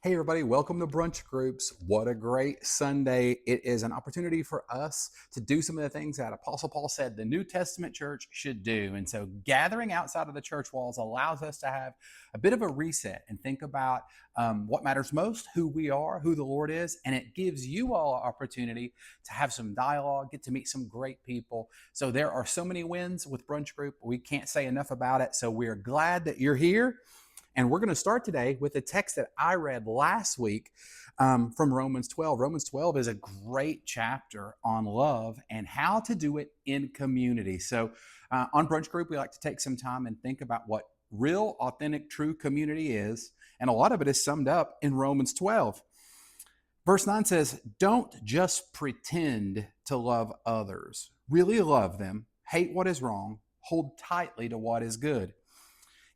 Hey, everybody, welcome to Brunch Groups. What a great Sunday. It is an opportunity for us to do some of the things that Apostle Paul said the New Testament church should do. And so, gathering outside of the church walls allows us to have a bit of a reset and think about what matters most, who we are, who the Lord is. And it gives you all an opportunity to have some dialogue, get to meet some great people. So, there are so many wins with Brunch Group. We can't say enough about it. So, we're glad that you're here. And we're going to start today with a text that I read last week from Romans 12. Romans 12 is a great chapter on love and how to do it in community. So on Brunch Group, we like to take some time and think about what real, authentic, true community is. And a lot of it is summed up in Romans 12. Verse 9 says, "Don't just pretend to love others. Really love them. Hate what is wrong. Hold tightly to what is good."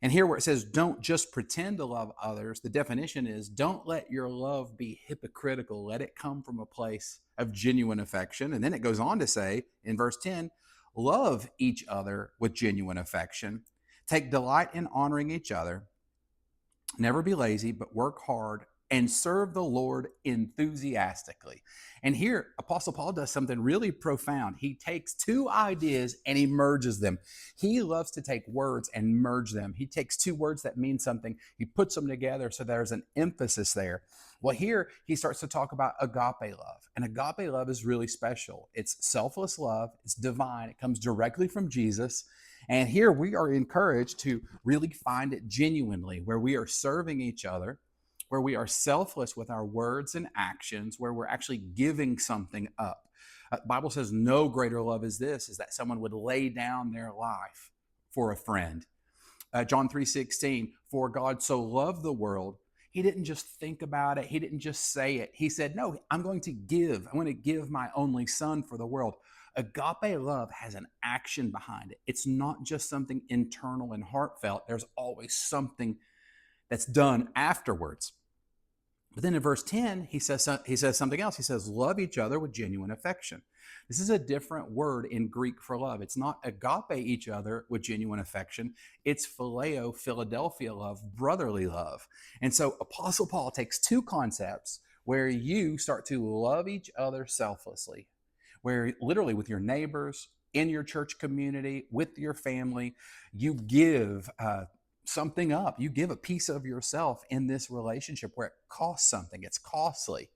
And here where it says, don't just pretend to love others, the definition is don't let your love be hypocritical. Let it come from a place of genuine affection. And then it goes on to say in verse 10, love each other with genuine affection. Take delight in honoring each other. Never be lazy, but work hard and serve the Lord enthusiastically. And here, Apostle Paul does something really profound. He takes two ideas and he merges them. He loves to take words and merge them. He takes two words that mean something, he puts them together so there's an emphasis there. Well, here he starts to talk about agape love. And agape love is really special. It's selfless love, it's divine, it comes directly from Jesus. And here we are encouraged to really find it genuinely, where we are serving each other, where we are selfless with our words and actions, where we're actually giving something up. The Bible says no greater love is this, is that someone would lay down their life for a friend. John 3:16, for God so loved the world, he didn't just think about it. He didn't just say it. He said, no, I'm going to give my only son for the world. Agape love has an action behind it. It's not just something internal and heartfelt. There's always something that's done afterwards. But then in verse 10, he says something else. He says, love each other with genuine affection. This is a different word in Greek for love. It's not agape each other with genuine affection. It's phileo, Philadelphia love, brotherly love. And so Apostle Paul takes two concepts where you start to love each other selflessly, where literally with your neighbors, in your church community, with your family, you give something up. You give a piece of yourself in this relationship where it costs something. It's costly.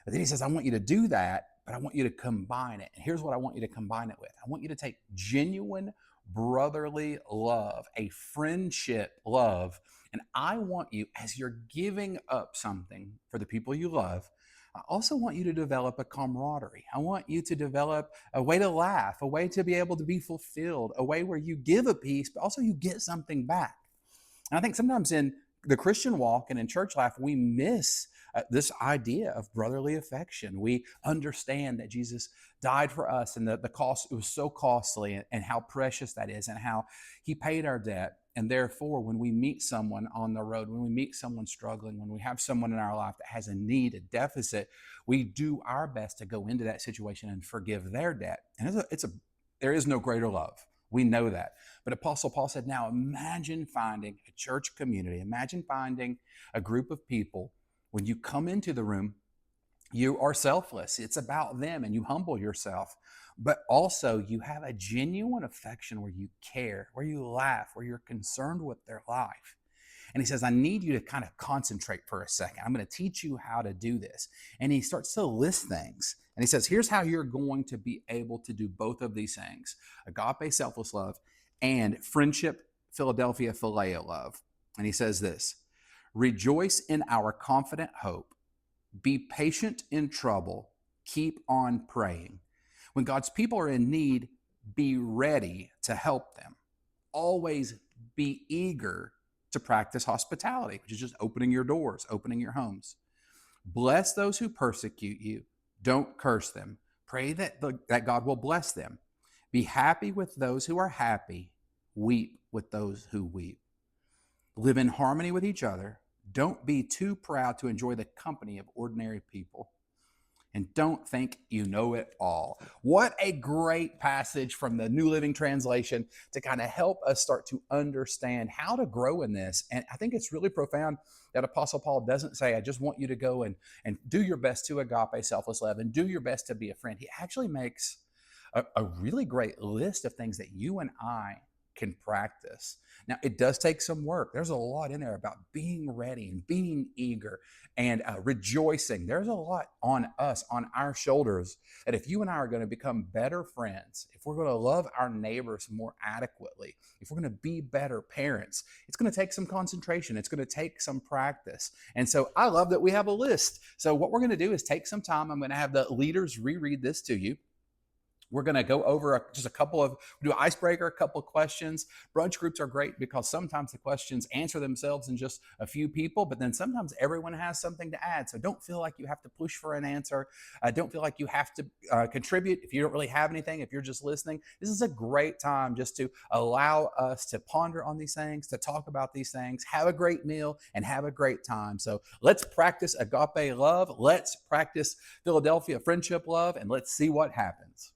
But then he says, I want you to do that, but I want you to combine it. And here's what I want you to combine it with. I want you to take genuine brotherly love, a friendship love. And I want you, as you're giving up something for the people you love, I also want you to develop a camaraderie. I want you to develop a way to laugh, a way to be able to be fulfilled, a way where you give a piece, but also you get something back. And I think sometimes in the Christian walk and in church life, we miss this idea of brotherly affection. We understand that Jesus died for us and the cost, it was so costly, and how precious that is, and how he paid our debt. And therefore, when we meet someone on the road, when we meet someone struggling, when we have someone in our life that has a need, a deficit, we do our best to go into that situation and forgive their debt. And there is no greater love. We know that. But Apostle Paul said, now imagine finding a church community. Imagine finding a group of people. When you come into the room, you are selfless. It's about them and you humble yourself. But also you have a genuine affection where you care, where you laugh, where you're concerned with their life. And he says, I need you to kind of concentrate for a second. I'm going to teach you how to do this. And he starts to list things. And he says, here's how you're going to be able to do both of these things: agape, selfless love, and friendship, Philadelphia, phileo love. And he says this: rejoice in our confident hope, be patient in trouble, keep on praying. When God's people are in need, be ready to help them. Always be eager to practice hospitality, which is just opening your doors, opening your homes. Bless those who persecute you. Don't curse them. Pray that God will bless them. Be happy with those who are happy. Weep with those who weep. Live in harmony with each other. Don't be too proud to enjoy the company of ordinary people. and don't think you know it all. What a great passage from the New Living Translation to kind of help us start to understand how to grow in this. And I think it's really profound that Apostle Paul doesn't say, I just want you to go and do your best to agape selfless love and do your best to be a friend. He actually makes a really great list of things that you and I can practice. Now, it does take some work. There's a lot in there about being ready and being eager and rejoicing. There's a lot on us, on our shoulders, that if you and I are going to become better friends, if we're going to love our neighbors more adequately, if we're going to be better parents, it's going to take some concentration. It's going to take some practice. And so I love that we have a list. So what we're going to do is take some time. I'm going to have the leaders reread this to you. We're going to go over just a couple of, do an icebreaker, a couple of questions. Brunch groups are great because sometimes the questions answer themselves in just a few people, but then sometimes everyone has something to add. So don't feel like you have to push for an answer. Don't feel like you have to contribute if you don't really have anything, if you're just listening. This is a great time just to allow us to ponder on these things, to talk about these things, have a great meal, and have a great time. So let's practice agape love. Let's practice Philadelphia friendship love, and let's see what happens.